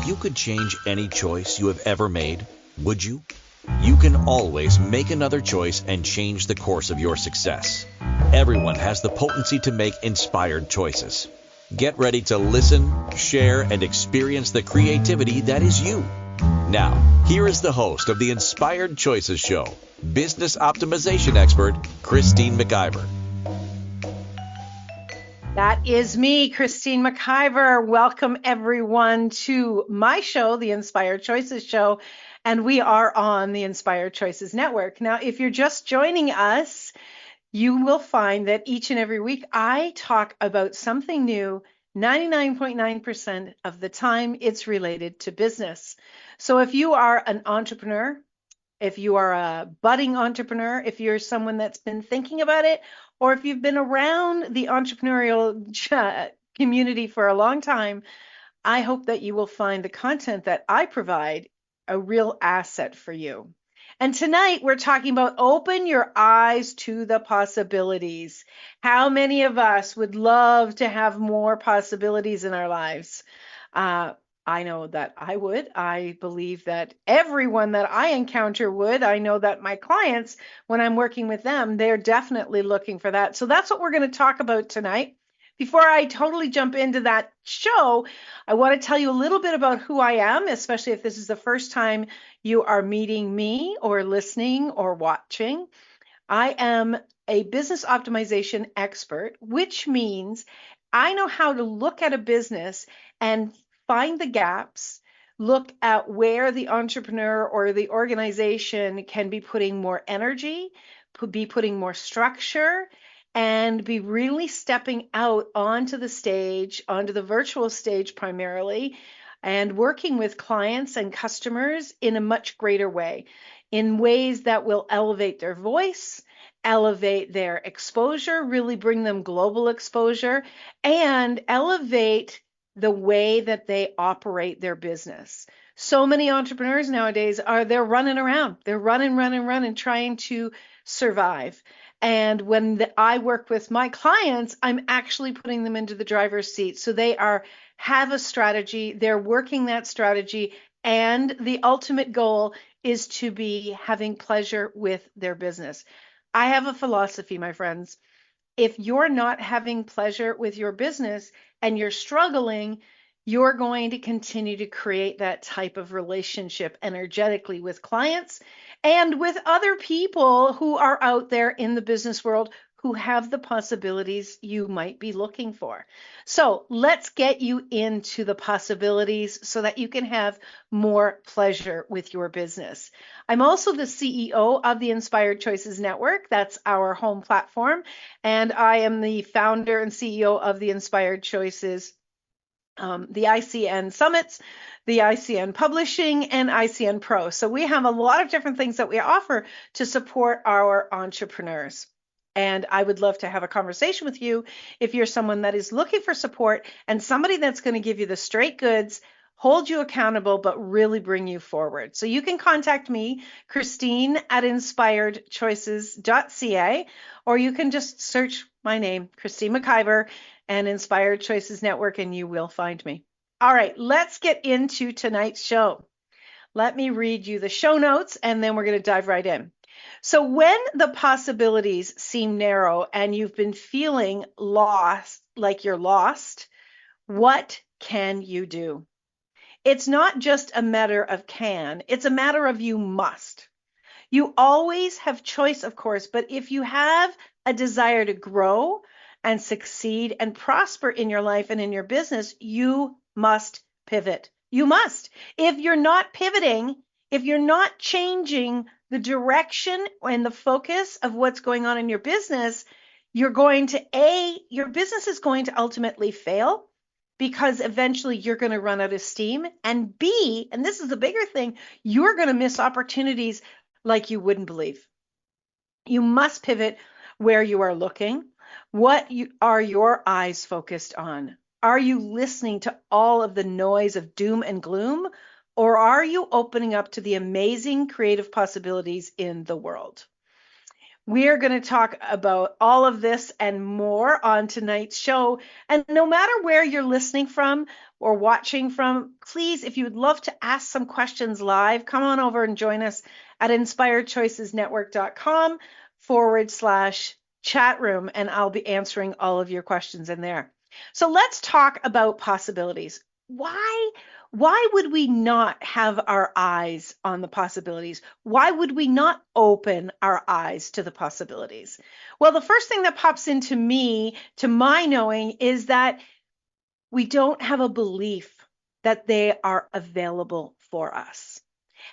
If you could change any choice you have ever made, would you? You can always make another choice and change the course of your success. Everyone has the potency to make inspired choices. Get ready to listen, share, and experience the creativity that is you. Now, here is the host of the Inspired Choices Show, business optimization expert, Christine McIver. That is me, Christine McIver. Welcome everyone to my show, the Inspired Choices Show, and we are on the Inspired Choices Network. Now, if you're just joining us, you will find that each and every week I talk about something new. 99.9% of the time it's related to business. So if you are an entrepreneur, if you are a budding entrepreneur, if you're someone that's been thinking about it, or if you've been around the entrepreneurial community for a long time, I hope that you will find the content that I provide a real asset for you. And tonight we're talking about open your eyes to the possibilities. How many of us would love to have more possibilities in our lives? I know that I would. I believe that everyone that I encounter would. I know that my clients, when I'm working with them, they're definitely looking for that. So that's what we're going to talk about tonight. Before I totally jump into that show, I want to tell you a little bit about who I am, especially if this is the first time you are meeting me or listening or watching. I am a business optimization expert, which means I know how to look at a business and find the gaps, look at where the entrepreneur or the organization can be putting more energy, be putting more structure, and be really stepping out onto the stage, onto the virtual stage primarily, and working with clients and customers in a much greater way, in ways that will elevate their voice, elevate their exposure, really bring them global exposure, and elevate the way that they operate their business. So many entrepreneurs nowadays they're running around. They're running, trying to survive. And when I work with my clients, I'm actually putting them into the driver's seat. So they have a strategy, they're working that strategy, and the ultimate goal is to be having pleasure with their business. I have a philosophy, my friends. If you're not having pleasure with your business and you're struggling, you're going to continue to create that type of relationship energetically with clients and with other people who are out there in the business world who have the possibilities you might be looking for. So let's get you into the possibilities so that you can have more pleasure with your business. I'm also the CEO of the Inspired Choices Network. That's our home platform. And I am the founder and CEO of the Inspired Choices, the ICN Summits, the ICN Publishing, and ICN Pro. So we have a lot of different things that we offer to support our entrepreneurs. And I would love to have a conversation with you if you're someone that is looking for support and somebody that's going to give you the straight goods, hold you accountable, but really bring you forward. So you can contact me, Christine at inspiredchoices.ca, or you can just search my name, Christine McIver, and Inspired Choices Network, and you will find me. All right, let's get into tonight's show. Let me read you the show notes, and then we're going to dive right in. So when the possibilities seem narrow and you've been feeling lost, like you're lost, what can you do? It's not just a matter of can, it's a matter of you must. You always have choice, of course, but if you have a desire to grow and succeed and prosper in your life and in your business, you must pivot. You must. If you're not pivoting, if you're not changing the direction and the focus of what's going on in your business, your business is going to ultimately fail because eventually you're going to run out of steam. And B, and this is the bigger thing, you're going to miss opportunities like you wouldn't believe. You must pivot where you are looking. Are your eyes focused on? Are you listening to all of the noise of doom and gloom? Or are you opening up to the amazing creative possibilities in the world? We are going to talk about all of this and more on tonight's show. And no matter where you're listening from or watching from, please, if you would love to ask some questions live, come on over and join us at inspiredchoicesnetwork.com/chat room, and I'll be answering all of your questions in there. So let's talk about possibilities. Why would we not have our eyes on the possibilities? Why would we not open our eyes to the possibilities? Well, the first thing that pops into me, to my knowing, is that we don't have a belief that they are available for us.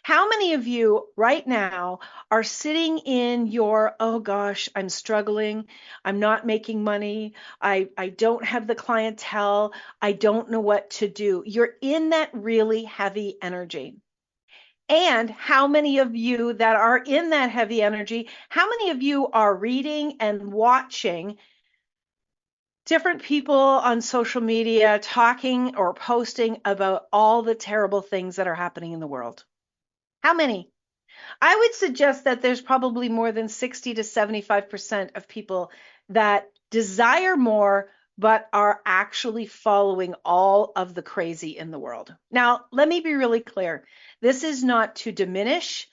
How many of you right now are sitting in your, oh gosh, I'm struggling, I'm not making money, I don't have the clientele, I don't know what to do. You're in that really heavy energy. And how many of you that are in that heavy energy, how many of you are reading and watching different people on social media talking or posting about all the terrible things that are happening in the world? How many? I would suggest that there's probably more than 60 to 75% of people that desire more, but are actually following all of the crazy in the world. Now, let me be really clear. This is not to diminish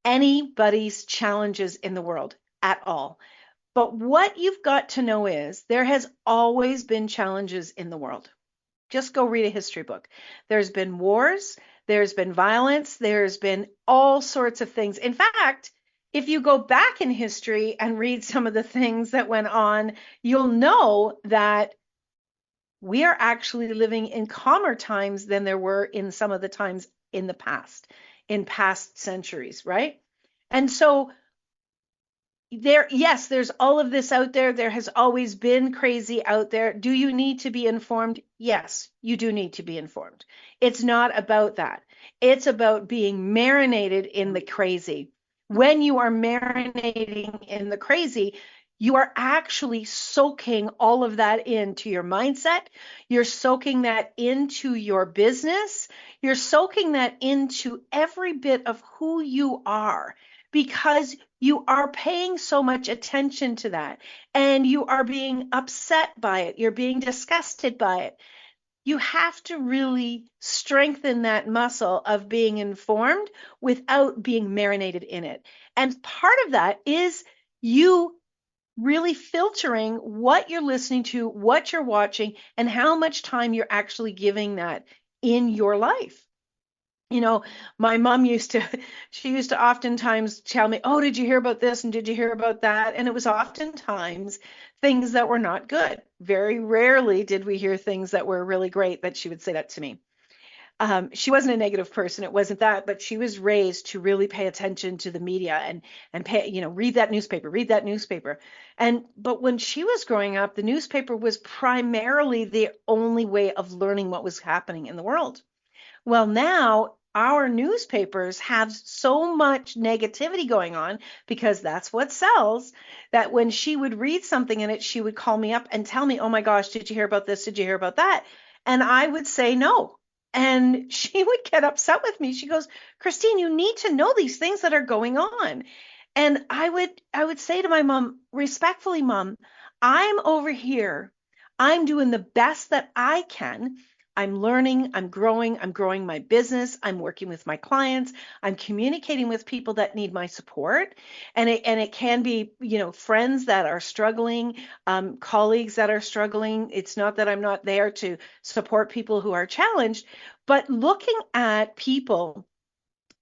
anybody's challenges in the world at all. But what you've got to know is there has always been challenges in the world. Just go read a history book. There's been wars, there's been violence, there's been all sorts of things. In fact, if you go back in history and read some of the things that went on, you'll know that we are actually living in calmer times than there were in some of the times in the past, in past centuries, right? And so yes, there's all of this out there. There has always been crazy out there. Do you need to be informed? Yes, you do need to be informed. It's not about that. It's about being marinated in the crazy. When you are marinating in the crazy, you are actually soaking all of that into your mindset. You're soaking that into your business. You're soaking that into every bit of who you are, because you are paying so much attention to that and you are being upset by it. You're being disgusted by it. You have to really strengthen that muscle of being informed without being marinated in it. And part of that is you really filtering what you're listening to, what you're watching, and how much time you're actually giving that in your life. You know, my mom she used to oftentimes tell me, oh, did you hear about this? And did you hear about that? And it was oftentimes things that were not good. Very rarely did we hear things that were really great that she would say that to me. She wasn't a negative person. It wasn't that, but she was raised to really pay attention to the media and pay, read that newspaper. But when she was growing up, the newspaper was primarily the only way of learning what was happening in the world. Well, now our newspapers have so much negativity going on because that's what sells, that when she would read something in it, she would call me up and tell me, oh my gosh, did you hear about this? Did you hear about that? And I would say no. And she would get upset with me. She goes, Christine, you need to know these things that are going on. And I would say to my mom, respectfully, Mom, I'm over here. I'm doing the best that I can. I'm learning, I'm growing my business, I'm working with my clients, I'm communicating with people that need my support. And it can be, friends that are struggling, colleagues that are struggling. It's not that I'm not there to support people who are challenged, but looking at people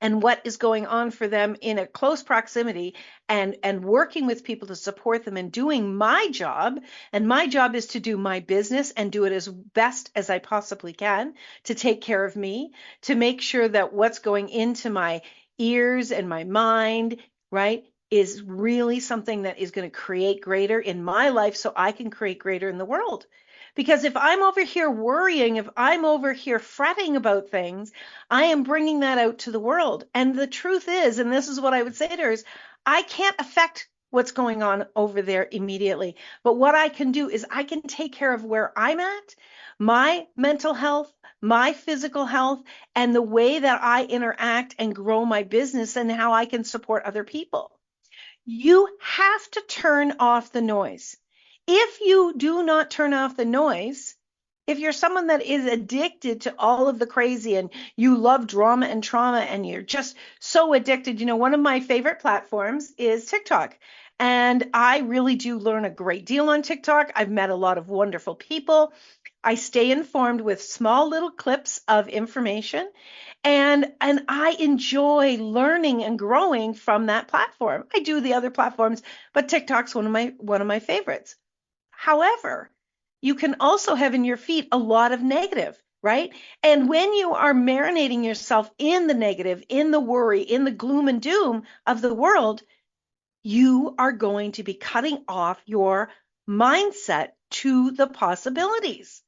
and what is going on for them in a close proximity, and working with people to support them and doing my job. And my job is to do my business and do it as best as I possibly can, to take care of me, to make sure that what's going into my ears and my mind, right, is really something that is going to create greater in my life so I can create greater in the world. Because if I'm over here worrying, if I'm over here fretting about things, I am bringing that out to the world. And the truth is, and this is what I would say to her, is I can't affect what's going on over there immediately. But what I can do is I can take care of where I'm at, my mental health, my physical health, and the way that I interact and grow my business and how I can support other people. You have to turn off the noise. If you do not turn off the noise, if you're someone that is addicted to all of the crazy and you love drama and trauma and you're just so addicted, one of my favorite platforms is TikTok. And I really do learn a great deal on TikTok. I've met a lot of wonderful people. I stay informed with small little clips of information, and I enjoy learning and growing from that platform. I do the other platforms, but TikTok's one of my favorites. However, you can also have in your feed a lot of negative, right? And when you are marinating yourself in the negative, in the worry, in the gloom and doom of the world, you are going to be cutting off your mindset to the possibilities,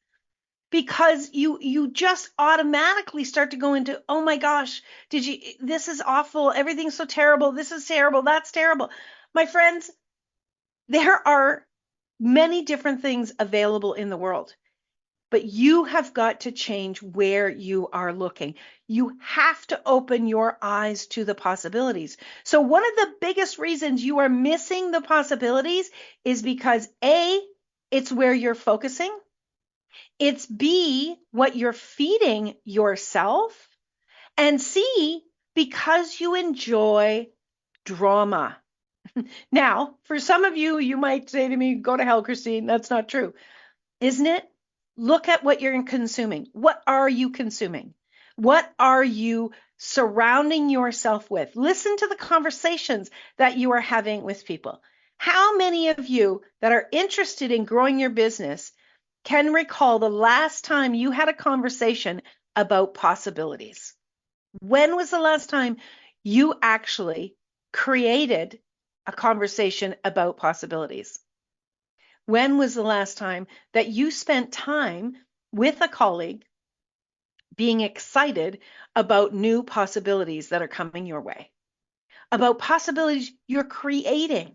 because you just automatically start to go into, oh my gosh, this is awful, everything's so terrible, this is terrible, that's terrible. My friends, there are many different things available in the world, but you have got to change where you are looking. You have to open your eyes to the possibilities. So one of the biggest reasons you are missing the possibilities is because A, it's where you're focusing. It's B, what you're feeding yourself. And C, because you enjoy drama. Now, for some of you, you might say to me, go to hell, Christine. That's not true. Isn't it? Look at what you're consuming. What are you consuming? What are you surrounding yourself with? Listen to the conversations that you are having with people. How many of you that are interested in growing your business can recall the last time you had a conversation about possibilities? When was the last time you actually created a conversation about possibilities? When was the last time that you spent time with a colleague being excited about new possibilities that are coming your way, about possibilities you're creating?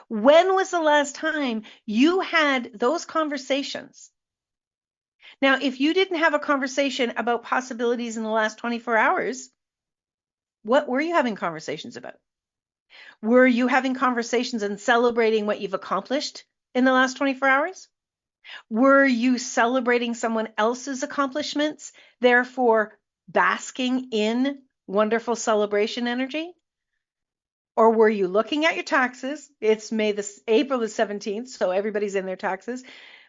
When was the last time you had those conversations? Now, if you didn't have a conversation about possibilities in the last 24 hours, what were you having conversations about? Were you having conversations and celebrating what you've accomplished in the last 24 hours? Were you celebrating someone else's accomplishments, therefore basking in wonderful celebration energy? Or were you looking at your taxes? It's April the 17th, so everybody's in their taxes.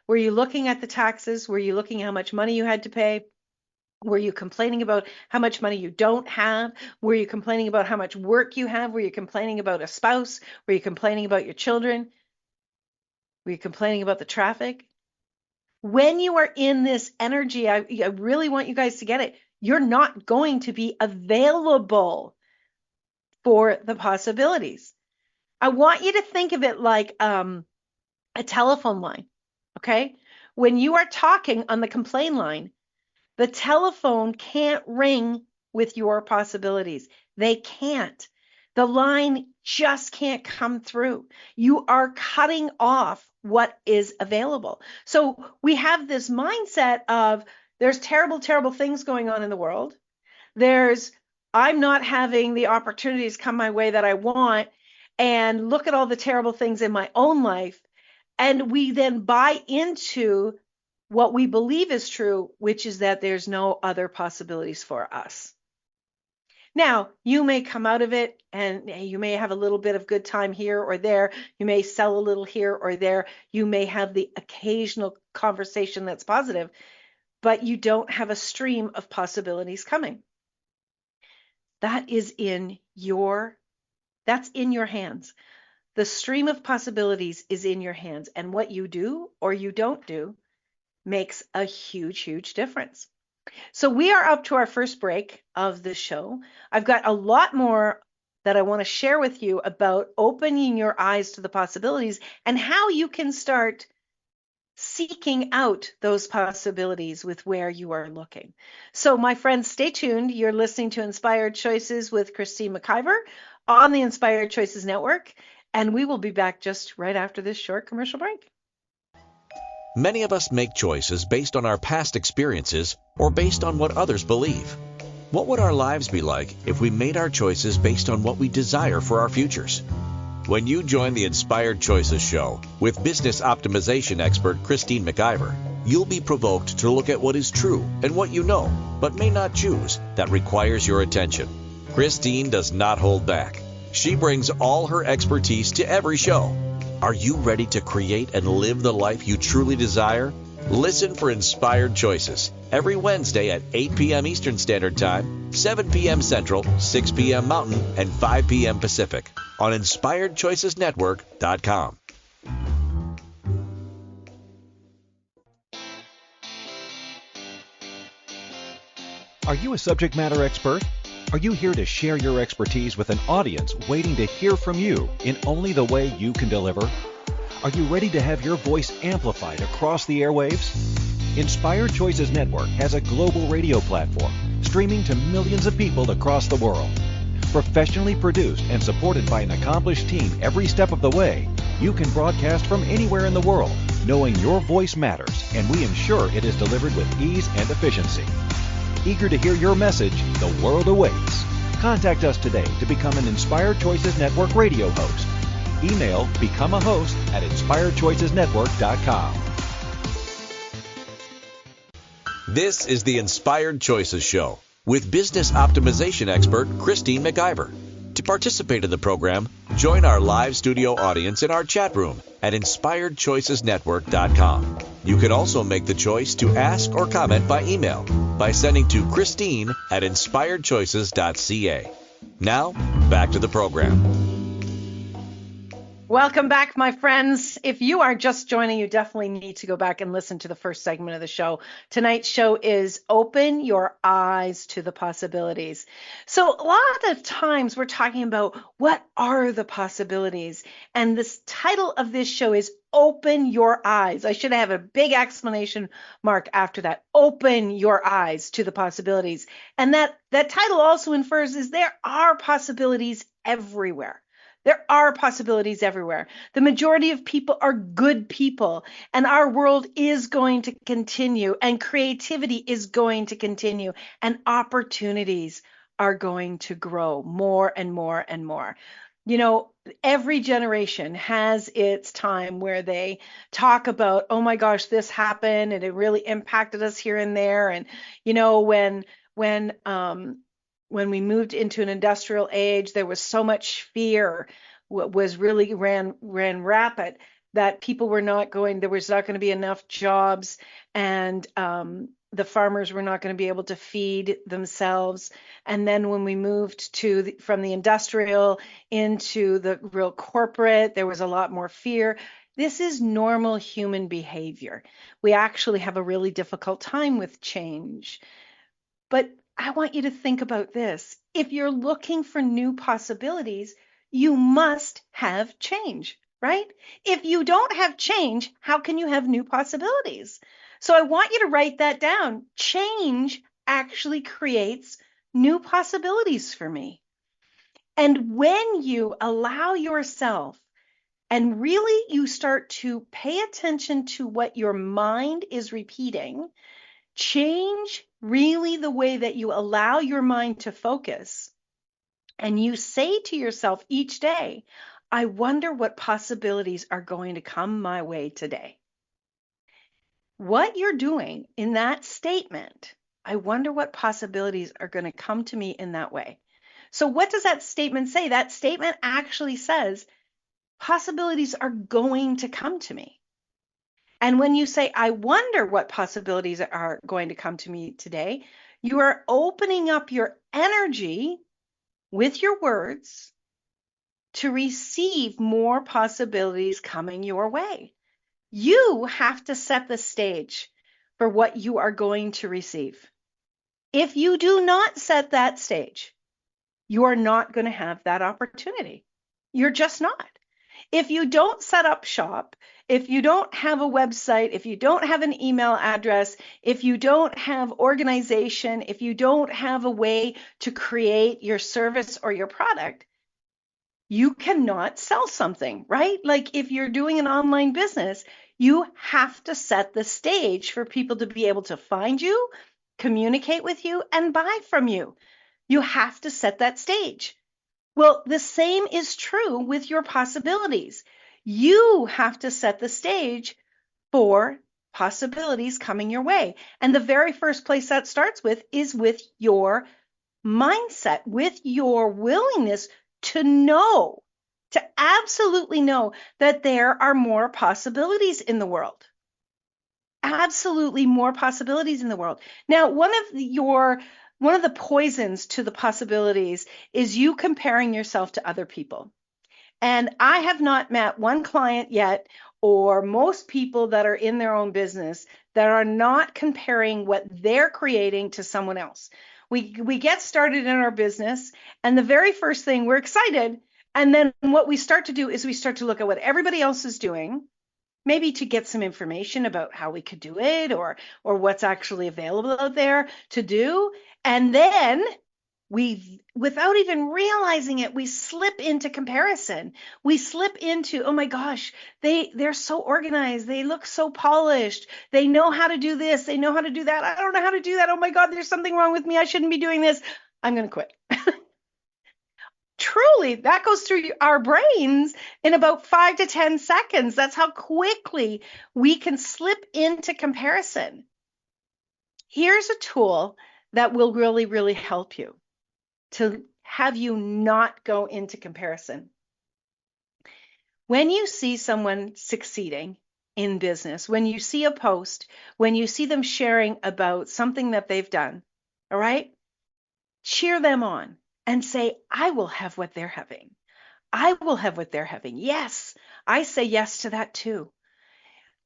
Were you looking at the taxes? Were you looking at how much money you had to pay? Were you complaining about how much money you don't have? Were you complaining about how much work you have? Were you complaining about a spouse? Were you complaining about your children? Were you complaining about the traffic? When you are in this energy, I really want you guys to get it. You're not going to be available for the possibilities. I want you to think of it like a telephone line, okay? When you are talking on the complaint line, the telephone can't ring with your possibilities. They can't. The line just can't come through. You are cutting off what is available. So we have this mindset of there's terrible, terrible things going on in the world. I'm not having the opportunities come my way that I want, and look at all the terrible things in my own life. And we then buy into what we believe is true, which is that there's no other possibilities for us. Now, you may come out of it and you may have a little bit of good time here or there. You may sell a little here or there. You may have the occasional conversation that's positive, but you don't have a stream of possibilities coming. That's in your hands. The stream of possibilities is in your hands, and what you do or you don't do makes a huge, huge difference. So we are up to our first break of the show. I've got a lot more that I want to share with you about opening your eyes to the possibilities and how you can start seeking out those possibilities with where you are looking. So my friends, stay tuned. You're listening to Inspired Choices with Christine McIver on the Inspired Choices Network, and we will be back just right after this short commercial break. Many of us make choices based on our past experiences or based on what others believe. What would our lives be like if we made our choices based on what we desire for our futures? When you join the Inspired Choices show with business optimization expert Christine McIver, you'll be provoked to look at what is true and what you know, but may not choose, that requires your attention. Christine does not hold back. She brings all her expertise to every show. Are you ready to create and live the life you truly desire? Listen for Inspired Choices every Wednesday at 8 p.m. Eastern Standard Time, 7 p.m. Central, 6 p.m. Mountain, and 5 p.m. Pacific on InspiredChoicesNetwork.com. Are you a subject matter expert? Are you here to share your expertise with an audience waiting to hear from you in only the way you can deliver? Are you ready to have your voice amplified across the airwaves? Inspired Choices Network has a global radio platform streaming to millions of people across the world. Professionally produced and supported by an accomplished team every step of the way, you can broadcast from anywhere in the world, knowing your voice matters, and we ensure it is delivered with ease and efficiency. Eager to hear your message, the world awaits. Contact us today to become an Inspired Choices Network radio host. Email becomeahost@inspiredchoicesnetwork.com. This is the Inspired Choices Show with business optimization expert Christine McIver. To participate in the program, join our live studio audience in our chat room at InspiredChoicesNetwork.com. You can also make the choice to ask or comment by email by sending to Christine@InspiredChoices.ca. Now, back to the program. Welcome back, my friends. If you are just joining, you definitely need to go back and listen to the first segment of the show. Tonight's show is Open Your Eyes to the Possibilities. So a lot of times we're talking about what are the possibilities? And this title of this show is Open Your Eyes. I should have a big exclamation mark after that. Open your eyes to the possibilities. And that title also infers is there are possibilities everywhere. There are possibilities everywhere. The majority of people are good people, and our world is going to continue, and creativity is going to continue, and opportunities are going to grow more and more and more. You know, every generation has its time where they talk about, oh my gosh, this happened and it really impacted us here and there. And, you know, when we moved into an industrial age, there was so much fear was really ran rapid that people were not going, there was not going to be enough jobs, and the farmers were not going to be able to feed themselves. And then when we moved from the industrial into the real corporate, there was a lot more fear. This is normal human behavior. We actually have a really difficult time with change. But I want you to think about this. If you're looking for new possibilities, you must have change, right? If you don't have change, how can you have new possibilities? So I want you to write that down. Change actually creates new possibilities for me. And when you allow yourself and really you start to pay attention to what your mind is repeating, change really the way that you allow your mind to focus. And you say to yourself each day, I wonder what possibilities are going to come my way today. What you're doing in that statement, I wonder what possibilities are going to come to me in that way. So what does that statement say? That statement actually says possibilities are going to come to me. And when you say, I wonder what possibilities are going to come to me today, you are opening up your energy with your words to receive more possibilities coming your way. You have to set the stage for what you are going to receive. If you do not set that stage, you are not going to have that opportunity. You're just not. If you don't set up shop, if you don't have a website, if you don't have an email address, if you don't have organization, if you don't have a way to create your service or your product, you cannot sell something, right? Like if you're doing an online business, you have to set the stage for people to be able to find you, communicate with you, and buy from you. You have to set that stage. Well, the same is true with your possibilities. You have to set the stage for possibilities coming your way. And the very first place that starts with is with your mindset, with your willingness to know, to absolutely know that there are more possibilities in the world. Absolutely more possibilities in the world. Now, one of the poisons to the possibilities is you comparing yourself to other people. And I have not met one client yet, or most people that are in their own business, that are not comparing what they're creating to someone else. We get started in our business, and the very first thing, we're excited. And then what we start to do is we start to look at what everybody else is doing, maybe to get some information about how we could do it, or what's actually available out there to do. And then without even realizing it, we slip into comparison. We slip into, oh my gosh, they're so organized. They look so polished. They know how to do this. They know how to do that. I don't know how to do that. Oh my God, there's something wrong with me. I shouldn't be doing this. I'm going to quit. Truly, that goes through our brains in about 5 to 10 seconds. That's how quickly we can slip into comparison. Here's a tool that will really, really help you to have you not go into comparison. When you see someone succeeding in business, when you see a post, when you see them sharing about something that they've done, all right, cheer them on and say, I will have what they're having. I will have what they're having. Yes, I say yes to that too.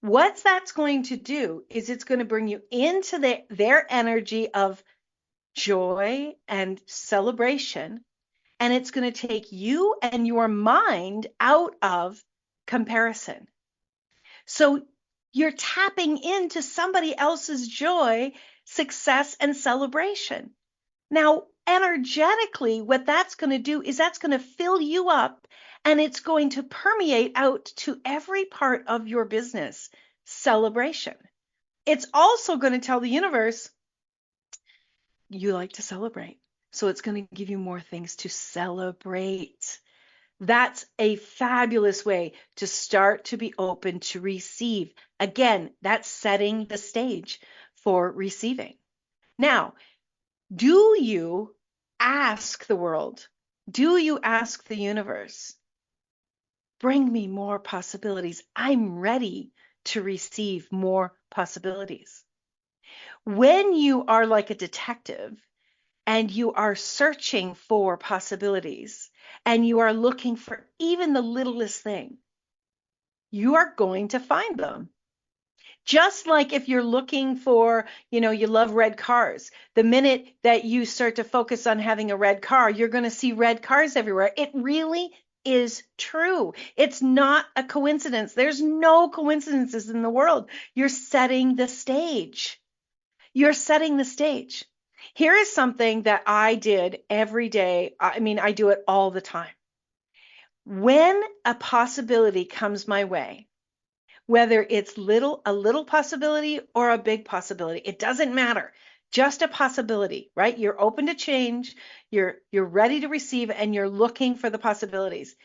What that's going to do is it's going to bring you into their energy of joy and celebration. And it's going to take you and your mind out of comparison. So you're tapping into somebody else's joy, success, and celebration. Now, energetically, what that's going to do is that's going to fill you up, and it's going to permeate out to every part of your business celebration. It's also going to tell the universe, you like to celebrate. So it's going to give you more things to celebrate. That's a fabulous way to start to be open to receive. Again, that's setting the stage for receiving. Now, do you ask the world? Do you ask the universe? Bring me more possibilities. I'm ready to receive more possibilities. When you are like a detective, and you are searching for possibilities, and you are looking for even the littlest thing, you are going to find them. Just like if you're looking for, you love red cars. The minute that you start to focus on having a red car, you're going to see red cars everywhere. It really is true. It's not a coincidence. There's no coincidences in the world. You're setting the stage. You're setting the stage. Here is something that I did every day. I mean, I do it all the time. When a possibility comes my way, whether it's a little possibility or a big possibility, it doesn't matter. Just a possibility, right? You're open to change, you're ready to receive, and you're looking for the possibilities.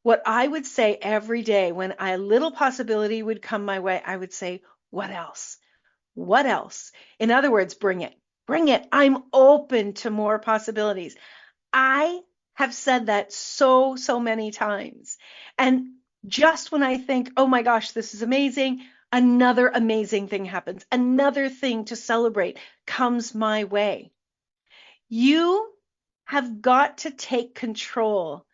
What I would say every day when a little possibility would come my way, I would say, what else? What else? In other words, bring it. Bring it. I'm open to more possibilities. I have said that so many times. And just when I think, oh my gosh, this is amazing, another amazing thing happens. Another thing to celebrate comes my way. You have got to take control,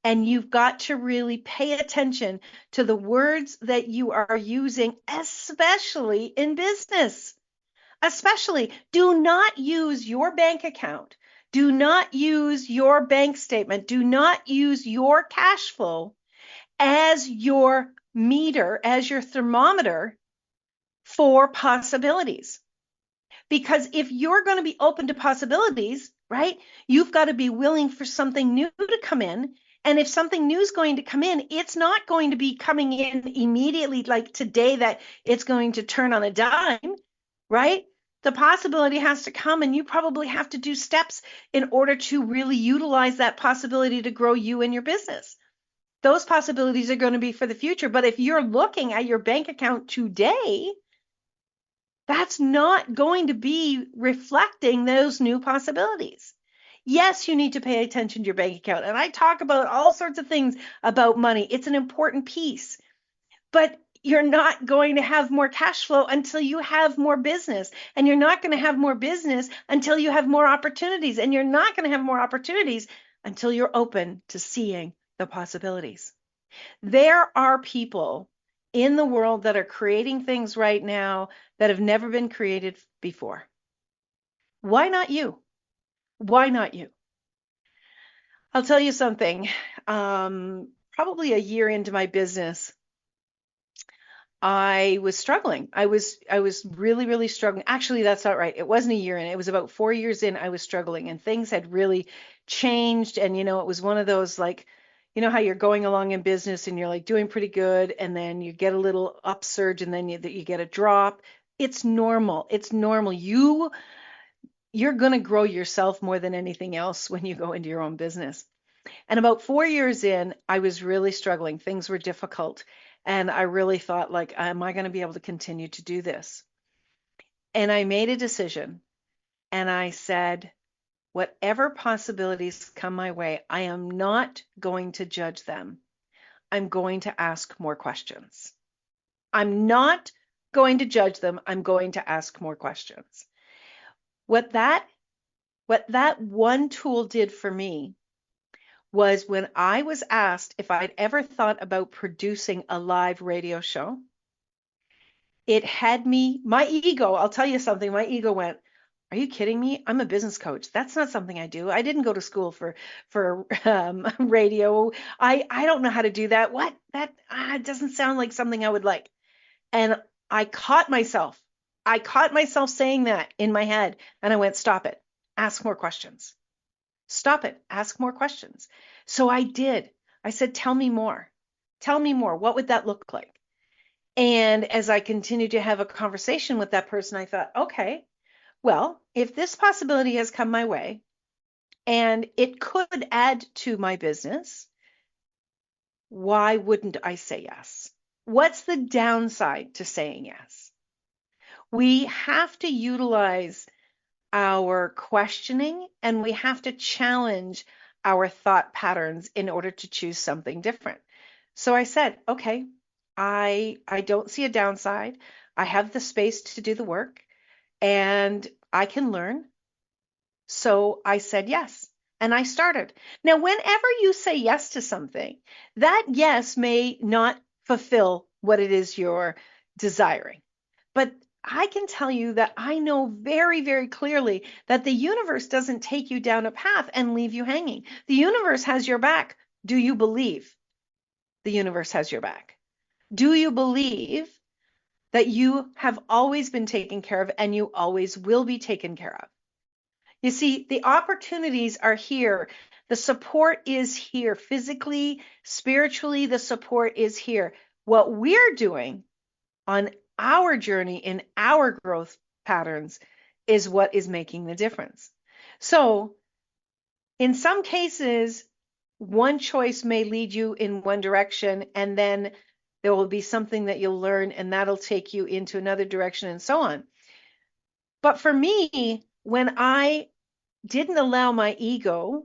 and you've got to really pay attention to the words that you are using, especially in business. Especially, do not use your bank account. Do not use your bank statement. Do not use your cash flow as your meter, as your thermometer for possibilities. Because if you're going to be open to possibilities, right, you've got to be willing for something new to come in. And if something new is going to come in, it's not going to be coming in immediately like today that it's going to turn on a dime, right? The possibility has to come, and you probably have to do steps in order to really utilize that possibility to grow you and your business. Those possibilities are going to be for the future. But if you're looking at your bank account today, that's not going to be reflecting those new possibilities. Yes, you need to pay attention to your bank account. And I talk about all sorts of things about money. It's an important piece. But you're not going to have more cash flow until you have more business. And you're not going to have more business until you have more opportunities. And you're not going to have more opportunities until you're open to seeing the possibilities. There are people in the world that are creating things right now that have never been created before. Why not you? Why not you? I'll tell you something. Probably a year into my business, I was struggling. I was really, really struggling. Actually, that's not right. It wasn't a year in. It was about 4 years in. I was struggling, and things had really changed. And it was one of those, like, how you're going along in business and you're like doing pretty good, and then you get a little upsurge, and then you get a drop. It's normal. It's normal. You're going to grow yourself more than anything else when you go into your own business. And about 4 years in, I was really struggling. Things were difficult. And I really thought, like, am I going to be able to continue to do this? And I made a decision. And I said, whatever possibilities come my way, I am not going to judge them. I'm going to ask more questions. I'm not going to judge them. I'm going to ask more questions. What that one tool did for me was when I was asked if I'd ever thought about producing a live radio show, it had me, my ego, I'll tell you something, my ego went, are you kidding me? I'm a business coach. That's not something I do. I didn't go to school for radio. I don't know how to do that. What? That doesn't sound like something I would like. And I caught myself saying that in my head. And I went, stop it. Ask more questions. Stop it. Ask more questions. So I did. I said, tell me more. Tell me more. What would that look like? And as I continued to have a conversation with that person, I thought, okay, well, if this possibility has come my way and it could add to my business, why wouldn't I say yes? What's the downside to saying yes? We have to utilize our questioning, and we have to challenge our thought patterns in order to choose something different. So I said, okay, I don't see a downside. I have the space to do the work, and I can learn. So I said yes, and I started. Now, whenever you say yes to something, that yes may not fulfill what it is you're desiring. But I can tell you that I know very, very clearly that the universe doesn't take you down a path and leave you hanging. The universe has your back. Do you believe the universe has your back? Do you believe that you have always been taken care of and you always will be taken care of? You see, the opportunities are here. The support is here. Physically, spiritually, the support is here. What we're doing on our journey in our growth patterns is what is making the difference. So in some cases, one choice may lead you in one direction, and then there will be something that you'll learn, and that'll take you into another direction, and so on. But for me, when I didn't allow my ego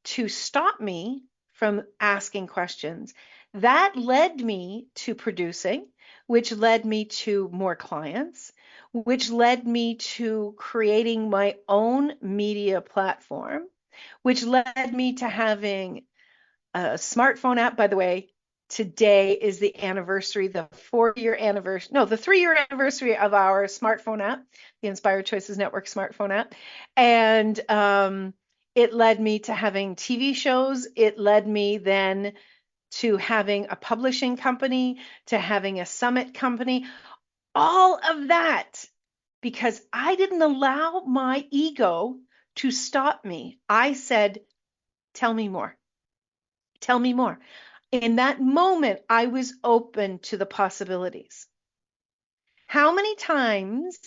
to stop me from asking questions, that led me to producing, which led me to more clients, which led me to creating my own media platform, which led me to having a smartphone app. By the way, today is the anniversary, the 4-year anniversary, no, the 3-year anniversary of our smartphone app, the Inspired Choices Network smartphone app. And it led me to having TV shows. It led me then to having a publishing company, to having a summit company, all of that because I didn't allow my ego to stop me. I said, tell me more. Tell me more. In that moment, I was open to the possibilities. How many times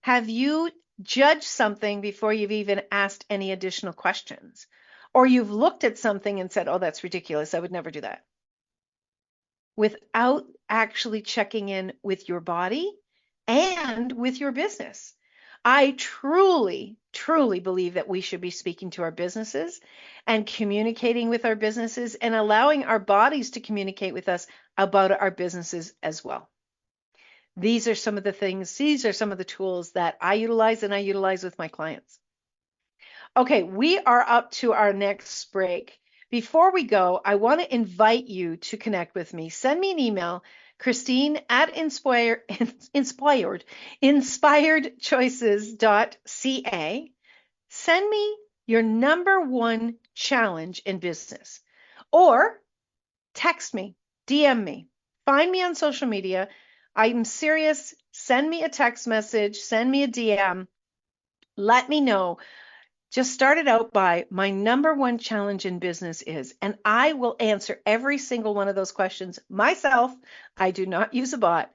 Have you judged something before you've even asked any additional questions? Or you've looked at something and said, oh, that's ridiculous. I would never do that. Without actually checking in with your body and with your business. I truly, truly believe that we should be speaking to our businesses and communicating with our businesses and allowing our bodies to communicate with us about our businesses as well. These are some of the things, these are some of the tools that I utilize and I utilize with my clients. Okay, we are up to our next break. Before we go, I want to invite you to connect with me. Send me an email, Christine at inspiredchoices.ca. Send me your number one challenge in business, or text me, DM me, find me on social media. I'm serious. Send me a text message, send me a DM. Let me know. Just start it out by my number one challenge in business is, and I will answer every single one of those questions myself. I do not use a bot.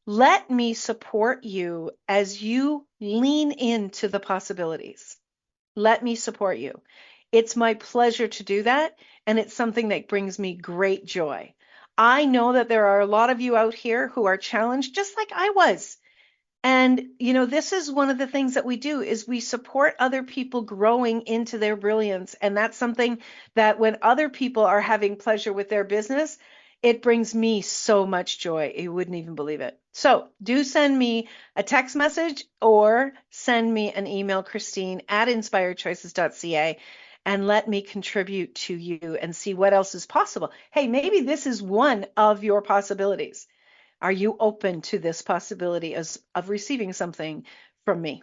Let me support you as you lean into the possibilities. Let me support you. It's my pleasure to do that, and it's something that brings me great joy. I know that there are a lot of you out here who are challenged just like I was. And, this is one of the things that we do is we support other people growing into their brilliance. And that's something that when other people are having pleasure with their business, it brings me so much joy. You wouldn't even believe it. So do send me a text message or send me an email, Christine at inspiredchoices.ca, and let me contribute to you and see what else is possible. Hey, maybe this is one of your possibilities. Are you open to this possibility of receiving something from me?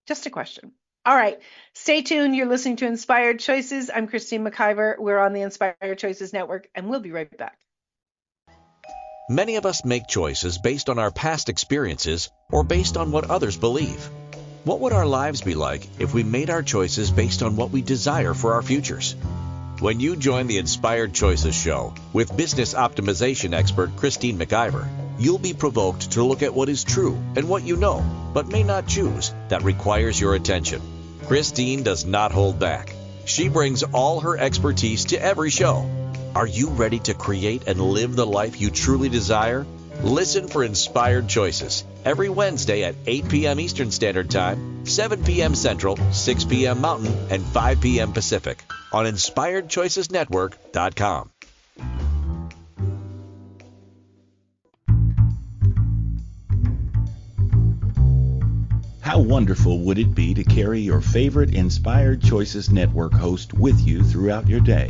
Just a question. All right. Stay tuned. You're listening to Inspired Choices. I'm Christine McIver. We're on the Inspired Choices Network, and we'll be right back. Many of us make choices based on our past experiences or based on what others believe. What would our lives be like if we made our choices based on what we desire for our futures? When you join the Inspired Choices show with business optimization expert Christine McIver, you'll be provoked to look at what is true and what you know, but may not choose, that requires your attention. Christine does not hold back. She brings all her expertise to every show. Are you ready to create and live the life you truly desire? Listen for Inspired Choices every Wednesday at 8 p.m. Eastern Standard Time, 7 p.m. Central, 6 p.m. Mountain, and 5 p.m. Pacific on InspiredChoicesNetwork.com. How wonderful would it be to carry your favorite Inspired Choices Network host with you throughout your day?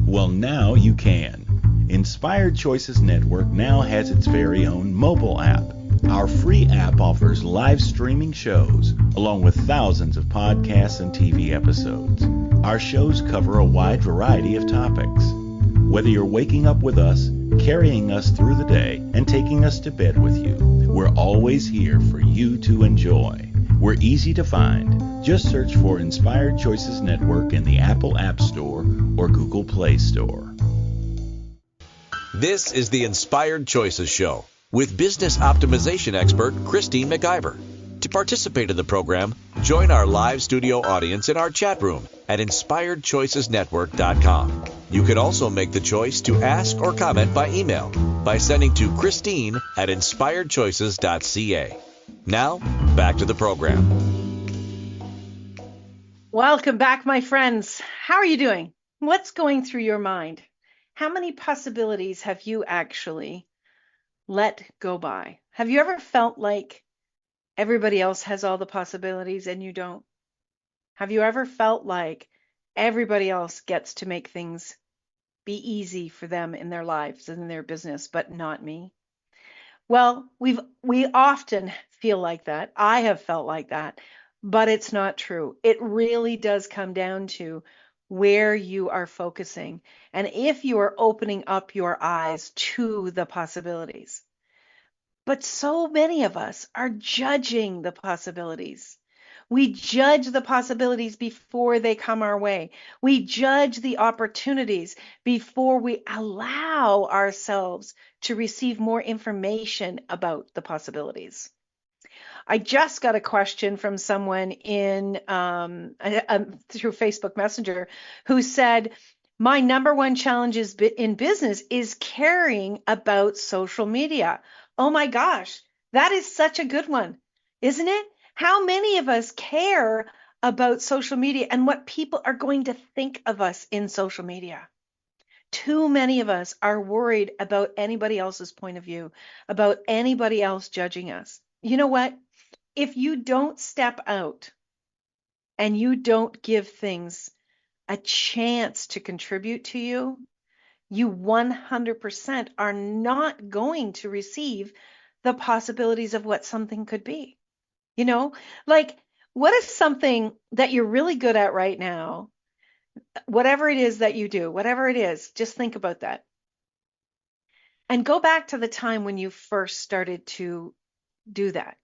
Well, now you can. Inspired Choices Network now has its very own mobile app. Our free app offers live streaming shows, along with thousands of podcasts and TV episodes. Our shows cover a wide variety of topics. Whether you're waking up with us, carrying us through the day, and taking us to bed with you, we're always here for you to enjoy. We're easy to find. Just search for Inspired Choices Network in the Apple App Store or Google Play Store. This is the Inspired Choices Show with business optimization expert Christine McIver. To participate in the program, join our live studio audience in our chat room at InspiredChoicesNetwork.com. You can also make the choice to ask or comment by email by sending to Christine at InspiredChoices.ca. Now, back to the program. Welcome back, my friends. How are you doing? What's going through your mind? How many possibilities have you actually let go by? Have you ever felt like everybody else has all the possibilities and you don't? Have you ever felt like everybody else gets to make things be easy for them in their lives and in their business, but not me? Well, we often feel like that. I have felt like that, but it's not true. It really does come down to where you are focusing and if you are opening up your eyes to the possibilities. But so many of us are judging the possibilities. We judge the possibilities before they come our way. We judge the opportunities before we allow ourselves to receive more information about the possibilities. I just got a question from someone in through Facebook Messenger who said, my number one challenge in business is caring about social media. Oh my gosh, that is such a good one, isn't it? How many of us care about social media and what people are going to think of us in social media? Too many of us are worried about anybody else's point of view, about anybody else judging us. You know what? If you don't step out and you don't give things a chance to contribute to you, you 100% are not going to receive the possibilities of what something could be. You know, like what is something that you're really good at right now? Whatever it is that you do, whatever it is, just think about that. And go back to the time when you first started to do that.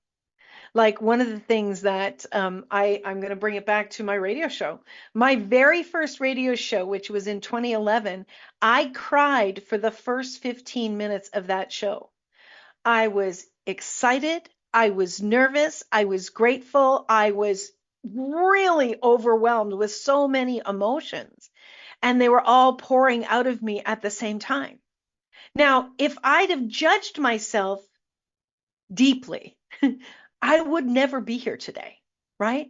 Like one of the things that I'm going to bring it back to my radio show. My very first radio show, which was in 2011, I cried for the first 15 minutes of that show. I was excited. I was nervous. I was grateful. I was really overwhelmed with so many emotions, and they were all pouring out of me at the same time. Now, if I'd have judged myself deeply, I would never be here today, right?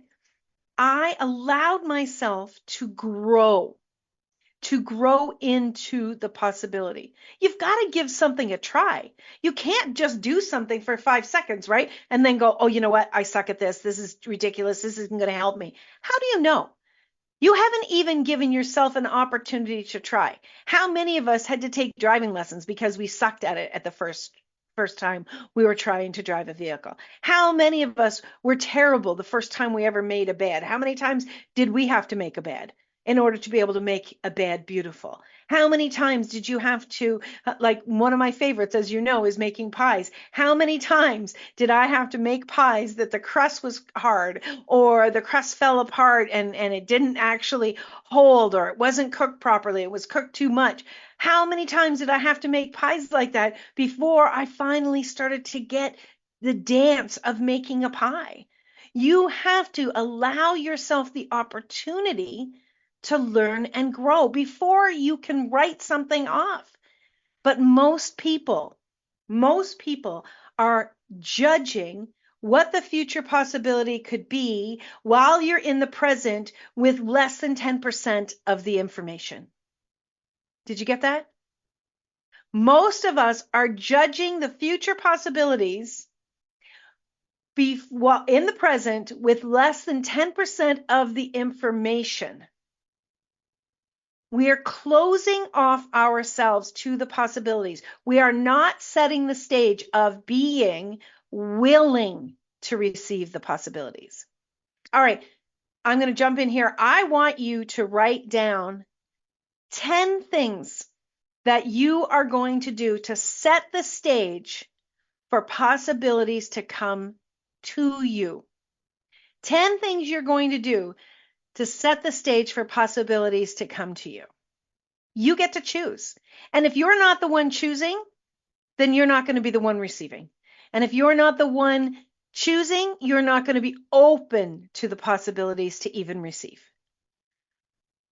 I allowed myself to grow into the possibility. You've got to give something a try. You can't just do something for 5 seconds, right? And then go, oh, you know what? I suck at this. This is ridiculous. This isn't going to help me. How do you know? You haven't even given yourself an opportunity to try. How many of us had to take driving lessons because we sucked at it at the first time we were trying to drive a vehicle? How many of us were terrible the first time we ever made a bed? How many times did we have to make a bed in order to be able to make a bed beautiful? How many times did you have to, like one of my favorites, as you know, is making pies. How many times did I have to make pies that the crust was hard, or the crust fell apart and it didn't actually hold, or it wasn't cooked properly, it was cooked too much? How many times did I have to make pies like that before I finally started to get the dance of making a pie? You have to allow yourself the opportunity to learn and grow before you can write something off. But most people are judging what the future possibility could be while you're in the present with less than 10% of the information. Did you get that? Most of us are judging the future possibilities in the present with less than 10% of the information. We are closing off ourselves to the possibilities. We are not setting the stage of being willing to receive the possibilities. All right, I'm going to jump in here. I want you to write down 10 things that you are going to do to set the stage for possibilities to come to you. 10 things you're going to do to set the stage for possibilities to come to you. You get to choose. And if you're not the one choosing, then you're not going to be the one receiving. And if you're not the one choosing, you're not going to be open to the possibilities to even receive.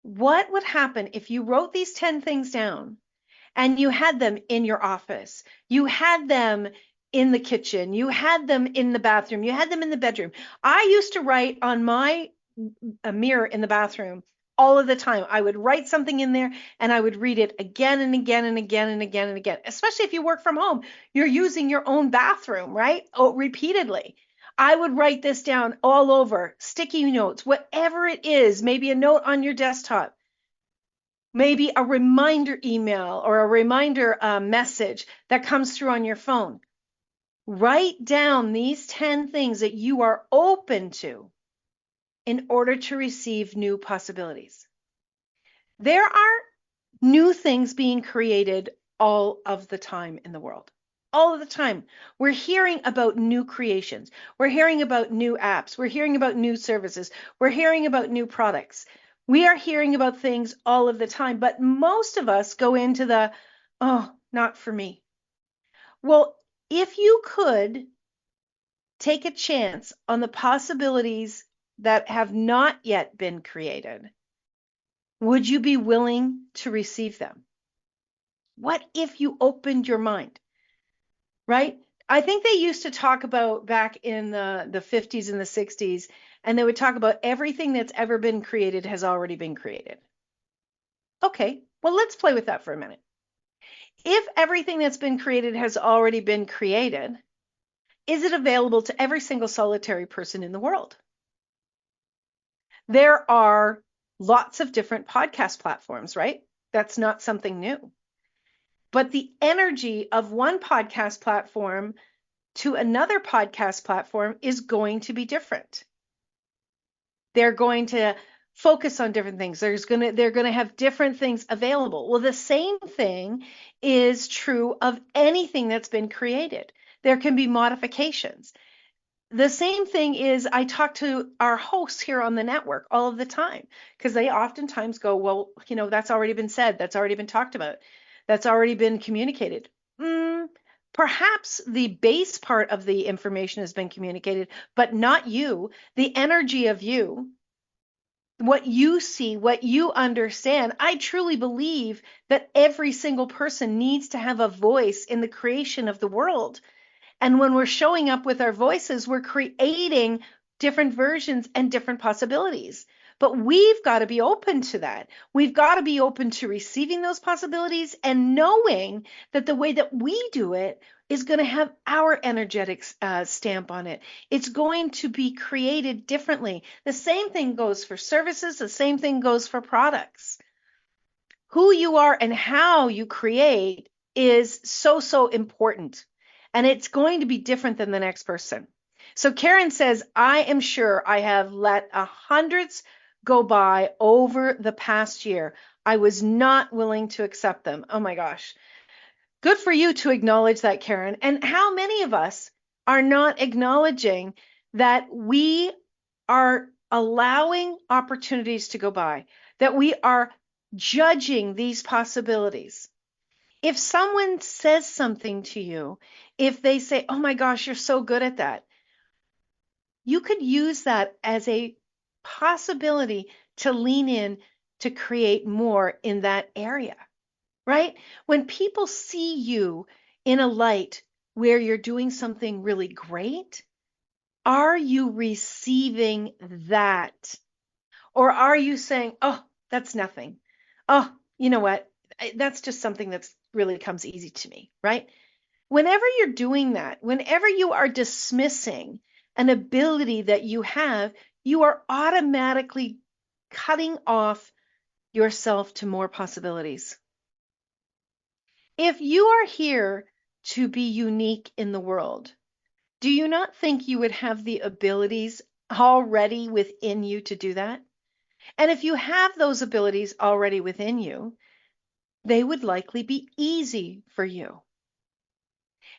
What would happen if you wrote these 10 things down and you had them in your office? You had them in the kitchen. You had them in the bathroom. You had them in the bedroom. I used to write on my mirror in the bathroom all of the time. I would write something in there and I would read it again and again and again and again and again. Especially if you work from home, you're using your own bathroom, right? Oh, repeatedly. I would write this down all over, sticky notes, whatever it is, maybe a note on your desktop, maybe a reminder email or a reminder message that comes through on your phone. Write down these 10 things that you are open to in order to receive new possibilities. There are new things being created all of the time in the world. All of the time. We're hearing about new creations. We're hearing about new apps. We're hearing about new services. We're hearing about new products. We are hearing about things all of the time, but most of us go into the, oh, not for me. Well, if you could take a chance on the possibilities that have not yet been created, would you be willing to receive them? What if you opened your mind, right? I think they used to talk about back in the 50s and the 60s, and they would talk about everything that's ever been created has already been created. Okay, well, let's play with that for a minute. If everything that's been created has already been created, is it available to every single solitary person in the world? There are lots of different podcast platforms, right? That's not something new. But the energy of one podcast platform to another podcast platform is going to be different. They're going to focus on different things. They're going to have different things available. Well, the same thing is true of anything that's been created. There can be modifications. The same thing is, I talk to our hosts here on the network all of the time, because they oftentimes go, well, that's already been said. That's already been talked about. That's already been communicated. Perhaps the base part of the information has been communicated, but not you, the energy of you, what you see, what you understand. I truly believe that every single person needs to have a voice in the creation of the world. And when we're showing up with our voices, we're creating different versions and different possibilities. But we've got to be open to that. We've got to be open to receiving those possibilities and knowing that the way that we do it is going to have our energetic stamp on it. It's going to be created differently. The same thing goes for services. The same thing goes for products. Who you are and how you create is so, so important. And it's going to be different than the next person. So Karen says, I am sure I have let hundreds go by over the past year. I was not willing to accept them. Oh my gosh. Good for you to acknowledge that, Karen. And how many of us are not acknowledging that we are allowing opportunities to go by, that we are judging these possibilities? If someone says something to you, if they say, oh my gosh, you're so good at that, you could use that as a possibility to lean in to create more in that area, right? When people see you in a light where you're doing something really great, are you receiving that? Or are you saying, oh, that's nothing. Oh, you know what? That's just something that's really comes easy to me, right? Whenever you're doing that, whenever you are dismissing an ability that you have, you are automatically cutting off yourself to more possibilities. If you are here to be unique in the world, do you not think you would have the abilities already within you to do that? And if you have those abilities already within you, they would likely be easy for you.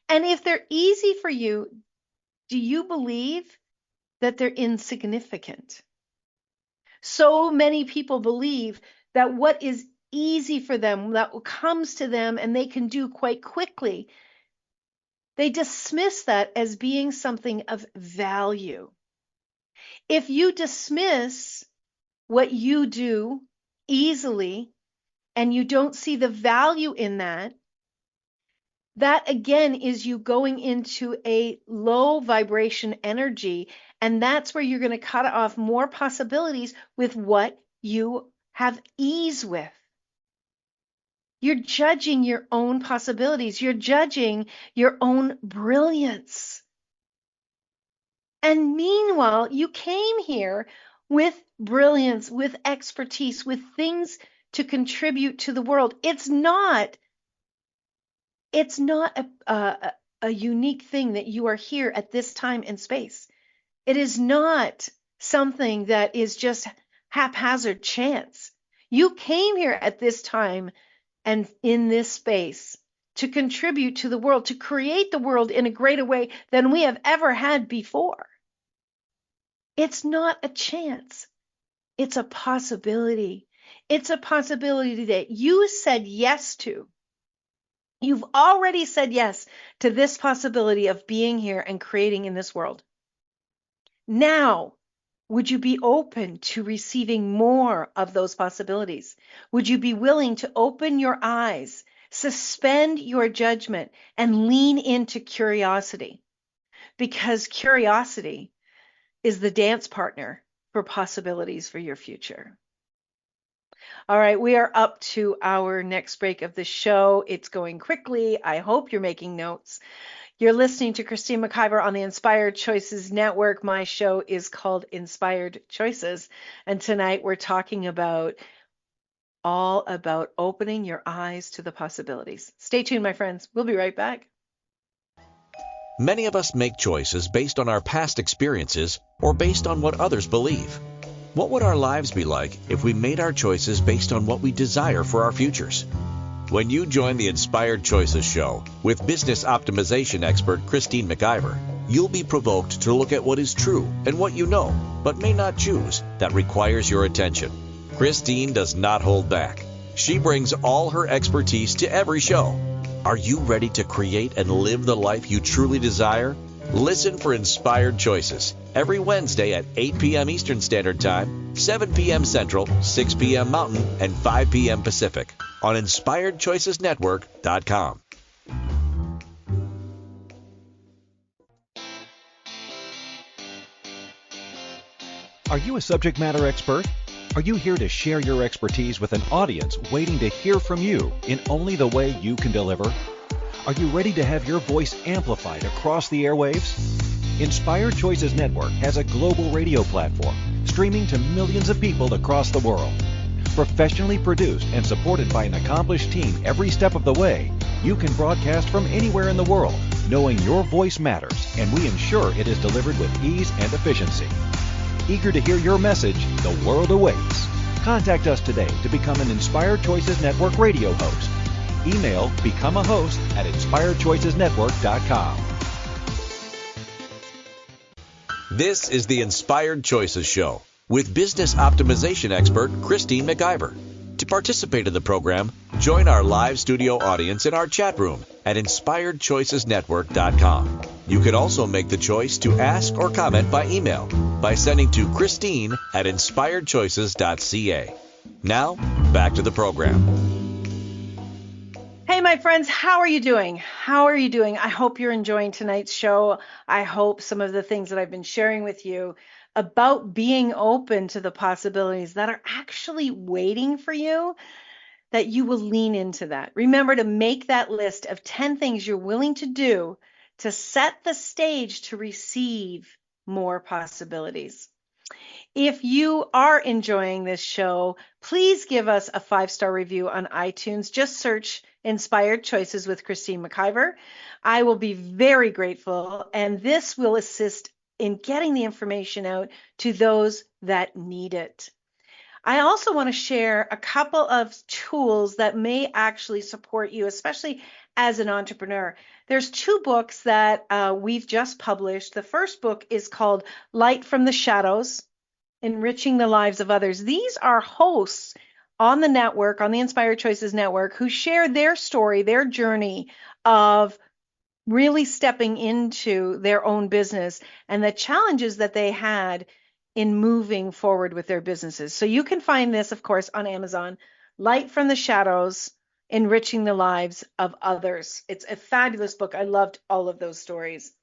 And if they're easy for you, do you believe that they're insignificant? So many people believe that what is easy for them, that comes to them and they can do quite quickly, they dismiss that as being something of value. If you dismiss what you do easily and you don't see the value in that, that again is you going into a low vibration energy, and that's where you're going to cut off more possibilities with what you have ease with. You're judging your own possibilities. You're judging your own brilliance. And meanwhile, you came here with brilliance, with expertise, with things to contribute to the world. It's not a unique thing that you are here at this time and space. It is not something that is just haphazard chance. You came here at this time and in this space to contribute to the world, to create the world in a greater way than we have ever had before. It's not a chance. It's a possibility. It's a possibility that you said yes to. You've already said yes to this possibility of being here and creating in this world. Now, would you be open to receiving more of those possibilities? Would you be willing to open your eyes, suspend your judgment, and lean into curiosity? Because curiosity is the dance partner for possibilities for your future. All right, we are up to our next break of the show. It's going quickly. I hope you're making notes. You're listening to Christine McIver on the Inspired Choices Network. My show is called Inspired Choices. And tonight we're talking all about opening your eyes to the possibilities. Stay tuned, my friends. We'll be right back. Many of us make choices based on our past experiences or based on what others believe. What would our lives be like if we made our choices based on what we desire for our futures? When you join the Inspired Choices show with business optimization expert Christine McIver, you'll be provoked to look at what is true and what you know, but may not choose, that requires your attention. Christine does not hold back. She brings all her expertise to every show. Are you ready to create and live the life you truly desire? Listen for Inspired Choices every Wednesday at 8 p.m. Eastern Standard Time, 7 p.m. Central, 6 p.m. Mountain, and 5 p.m. Pacific on InspiredChoicesNetwork.com. Are you a subject matter expert? Are you here to share your expertise with an audience waiting to hear from you in only the way you can deliver? Are you ready to have your voice amplified across the airwaves? Inspired Choices Network has a global radio platform streaming to millions of people across the world. Professionally produced and supported by an accomplished team every step of the way, you can broadcast from anywhere in the world, knowing your voice matters, and we ensure it is delivered with ease and efficiency. Eager to hear your message, the world awaits. Contact us today to become an Inspired Choices Network radio host. Email becomeahost@inspiredchoicesnetwork.com. This is the Inspired Choices Show with business optimization expert Christine McIver. To participate in the program, join our live studio audience in our chat room at InspiredChoicesNetwork.com. You can also make the choice to ask or comment by email by sending to Christine@InspiredChoices.ca. Now, back to the program. Hey, my friends, how are you doing? How are you doing? I hope you're enjoying tonight's show. I hope some of the things that I've been sharing with you about being open to the possibilities that are actually waiting for you, that you will lean into that. Remember to make that list of 10 things you're willing to do to set the stage to receive more possibilities. If you are enjoying this show, please give us a 5-star review on iTunes. Just search Inspired Choices with Christine McIver. I will be very grateful, and this will assist in getting the information out to those that need it. I also want to share a couple of tools that may actually support you, especially as an entrepreneur. There's 2 books that we've just published. The first book is called Light from the Shadows, Enriching the Lives of Others. These are hosts on the network, on the Inspired Choices Network, who share their story, their journey of really stepping into their own business and the challenges that they had in moving forward with their businesses. So you can find this, of course, on Amazon, Light from the Shadows, Enriching the Lives of Others. It's a fabulous book. I loved all of those stories.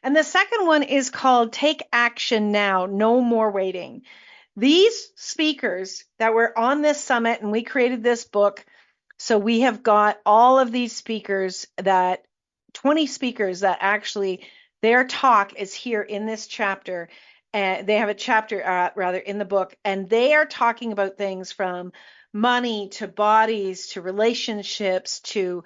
And the second one is called Take Action Now, No More Waiting. These speakers that were on this summit, and we created this book, so we have got all of these speakers, 20 speakers that actually, their talk is here in this chapter. And they have a chapter in the book, and they are talking about things from money to bodies to relationships to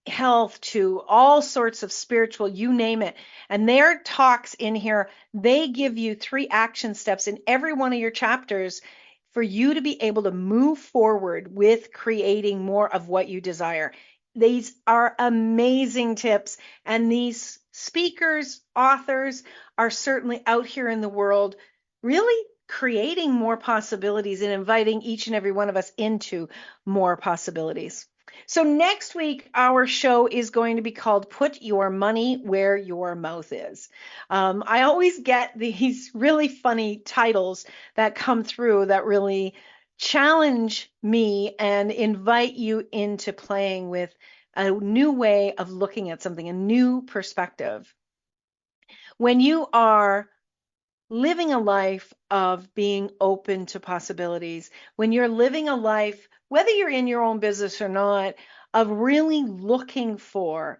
health to all sorts of spiritual, you name it. And their talks in here, they give you 3 action steps in every one of your chapters for you to be able to move forward with creating more of what you desire. These are amazing tips, and these speakers, authors are certainly out here in the world really creating more possibilities and inviting each and every one of us into more possibilities. So next week, our show is going to be called Put Your Money Where Your Mouth Is. I always get these really funny titles that come through that really challenge me and invite you into playing with a new way of looking at something, a new perspective. When you are living a life of being open to possibilities, when you're living a life, whether you're in your own business or not, of really looking for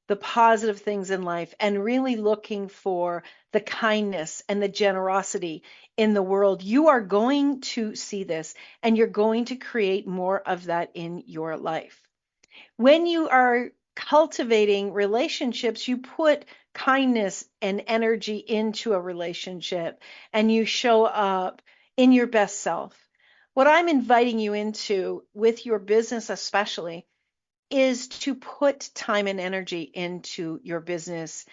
the positive things in life and really looking for the kindness and the generosity in the world, you are going to see this and you're going to create more of that in your life. When you are cultivating relationships, you put kindness and energy into a relationship and you show up in your best self. What I'm inviting you into with your business, especially, is to put time and energy into your business,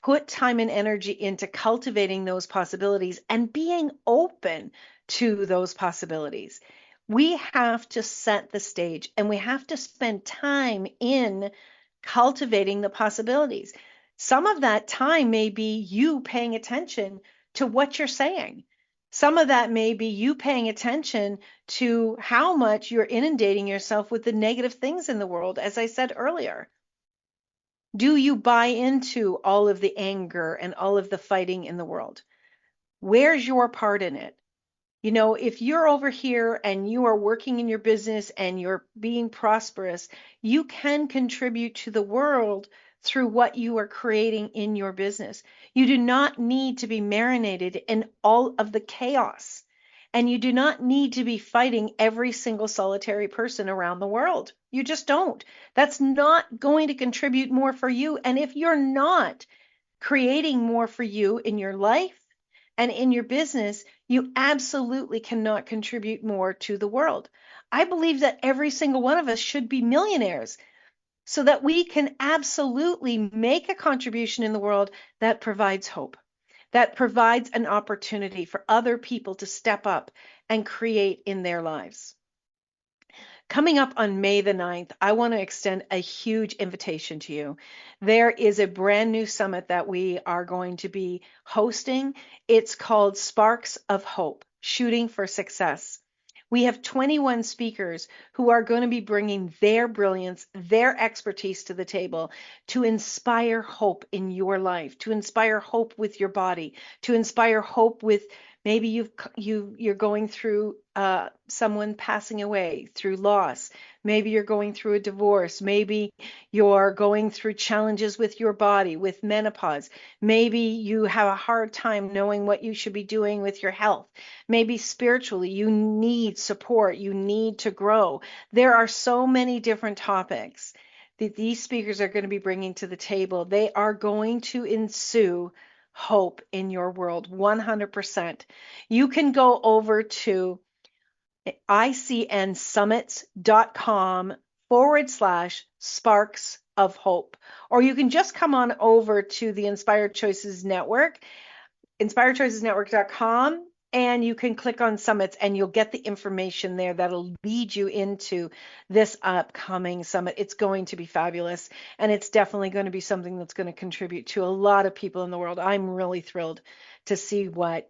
put time and energy into cultivating those possibilities and being open to those possibilities. We have to set the stage and we have to spend time in cultivating the possibilities. Some of that time may be you paying attention to what you're saying. Some of that may be you paying attention to how much you're inundating yourself with the negative things in the world, as I said earlier. Do you buy into all of the anger and all of the fighting in the world? Where's your part in it? You know, if you're over here and you are working in your business and you're being prosperous, you can contribute to the world through what you are creating in your business. You do not need to be marinated in all of the chaos. And you do not need to be fighting every single solitary person around the world. You just don't. That's not going to contribute more for you. And if you're not creating more for you in your life and in your business, you absolutely cannot contribute more to the world. I believe that every single one of us should be millionaires so that we can absolutely make a contribution in the world that provides hope, that provides an opportunity for other people to step up and create in their lives. Coming up on May the 9th, I want to extend a huge invitation to you. There is a brand new summit that we are going to be hosting. It's called Sparks of Hope, Shooting for Success. We have 21 speakers who are going to be bringing their brilliance, their expertise to the table to inspire hope in your life, to inspire hope with your body, to inspire hope with maybe you're going through someone passing away through loss. Maybe you're going through a divorce. Maybe you're going through challenges with your body, with menopause. Maybe you have a hard time knowing what you should be doing with your health. Maybe spiritually you need support. You need to grow. There are so many different topics that these speakers are going to be bringing to the table. They are going to ensue hope in your world 100%. You can go over to icnsummits.com/sparks of hope, or you can just come on over to the Inspired Choices Network, inspiredchoicesnetwork.com, and you can click on summits and you'll get the information there that'll lead you into this upcoming summit. It's going to be fabulous, and it's definitely going to be something that's going to contribute to a lot of people in the world. I'm really thrilled to see for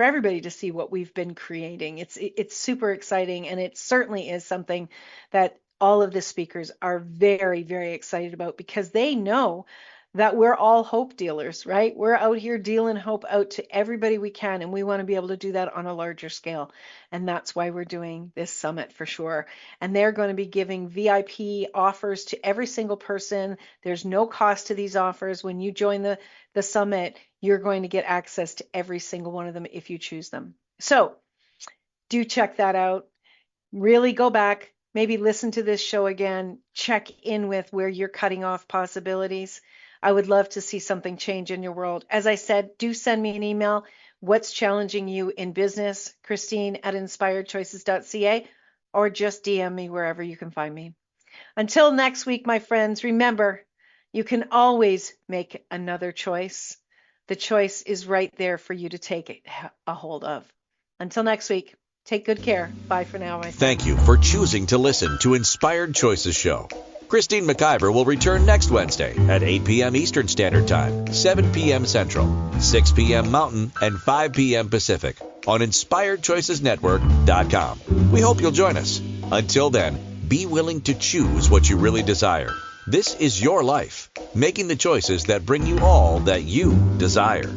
everybody to see what we've been creating. It's super exciting, and it certainly is something that all of the speakers are very, very excited about because they know that we're all hope dealers, right? We're out here dealing hope out to everybody we can, and we want to be able to do that on a larger scale. And that's why we're doing this summit for sure. And they're going to be giving VIP offers to every single person. There's no cost to these offers. When you join the summit, you're going to get access to every single one of them if you choose them. So do check that out. Really go back, maybe listen to this show again, check in with where you're cutting off possibilities. I would love to see something change in your world. As I said, do send me an email. What's challenging you in business? Christine@inspiredchoices.ca, or just DM me wherever you can find me. Until next week, my friends, remember, you can always make another choice. The choice is right there for you to take a hold of. Until next week, Take good care. Bye for now, my friend. Thank you for choosing to listen to Inspired Choices Show. Christine McIver will return next Wednesday at 8 p.m. Eastern Standard Time, 7 p.m. Central, 6 p.m. Mountain, and 5 p.m. Pacific on InspiredChoicesNetwork.com. We hope you'll join us. Until then, be willing to choose what you really desire. This is your life, making the choices that bring you all that you desire.